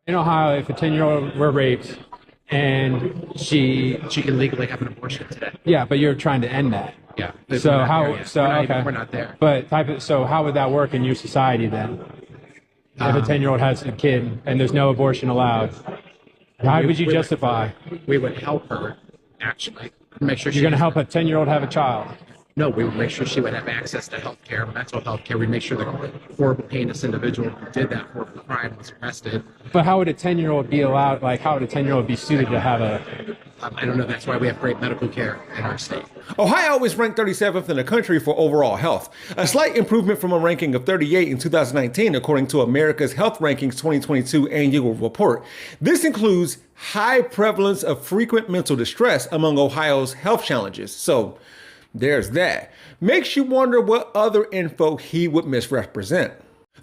In Ohio, if a 10-year-old were raped and She can legally have an abortion today. yeah, but you're trying to end that. Yeah. So We're not how? there yet. So okay, We're not there. But so how would that work in your society then? If a 10-year-old has a kid and there's no abortion allowed, how would you justify? We would help her, actually. Make sure You're going to help a 10-year-old have a child. No, we would make sure she would have access to health care, mental health care. We'd make sure the horrible, heinous individual who did that horrible crime was arrested. But how would a 10-year-old be allowed, like, how would a 10-year-old be suited to have a... I don't know. That's why we have great medical care in our state. Ohio is ranked 37th in the country for overall health, a slight improvement from a ranking of 38 in 2019, according to America's Health Rankings 2022 annual report. This includes high prevalence of frequent mental distress among Ohio's health challenges. So there's that. Makes you wonder what other info he would misrepresent.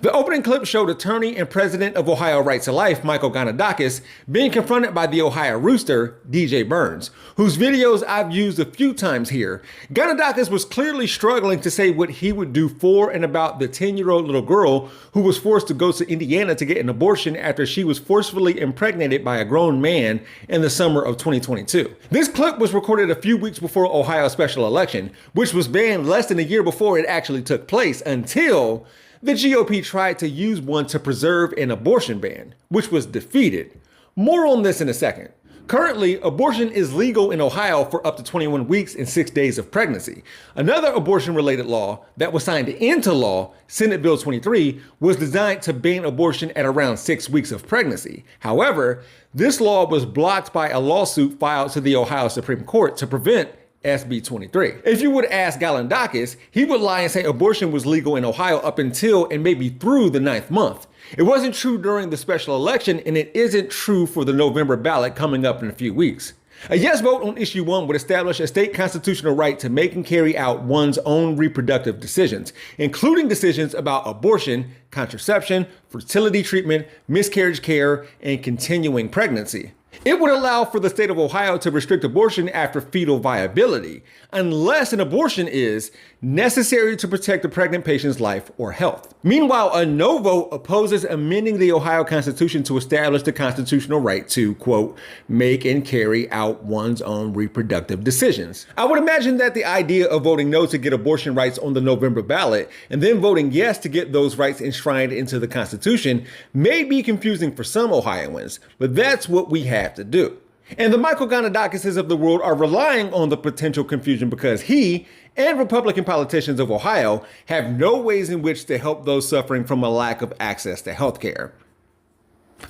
The opening clip showed attorney and president of Ohio Right to Life, Michael Gonidakis, being confronted by the Ohio rooster, DJ Burns, whose videos I've used a few times here. Gonidakis was clearly struggling to say what he would do for and about the 10-year-old little girl who was forced to go to Indiana to get an abortion after she was forcefully impregnated by a grown man in the summer of 2022. This clip was recorded a few weeks before Ohio's special election, which was banned less than a year before it actually took place, until the GOP tried to use one to preserve an abortion ban, which was defeated. More on this in a second. Currently, abortion is legal in Ohio for up to 21 weeks and 6 days of pregnancy. Another abortion-related law that was signed into law, Senate Bill 23, was designed to ban abortion at around 6 weeks of pregnancy. However, this law was blocked by a lawsuit filed to the Ohio Supreme Court to prevent SB 23. If you would ask Gonidakis, he would lie and say abortion was legal in Ohio up until and maybe through the 9th month. It wasn't true during the special election, and it isn't true for the November ballot coming up in a few weeks. A yes vote on issue 1 would establish a state constitutional right to make and carry out one's own reproductive decisions, including decisions about abortion, contraception, fertility treatment, miscarriage care, and continuing pregnancy. It would allow for the state of Ohio to restrict abortion after fetal viability, unless an abortion is necessary to protect the pregnant patient's life or health. Meanwhile, a no vote opposes amending the Ohio Constitution to establish the constitutional right to, quote, make and carry out one's own reproductive decisions. I would imagine that the idea of voting no to get abortion rights on the November ballot and then voting yes to get those rights enshrined into the Constitution may be confusing for some Ohioans, but that's what we have to do. And the Michael Gonidakises of the world are relying on the potential confusion because he and Republican politicians of Ohio have no ways in which to help those suffering from a lack of access to healthcare.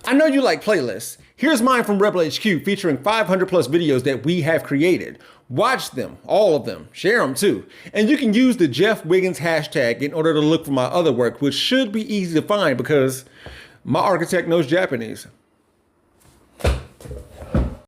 I know you like playlists. Here's mine from Rebel HQ featuring 500 plus videos that we have created. Watch them, all of them, share them too. And you can use the Jeff Wiggins hashtag in order to look for my other work, which should be easy to find because my architect knows Japanese.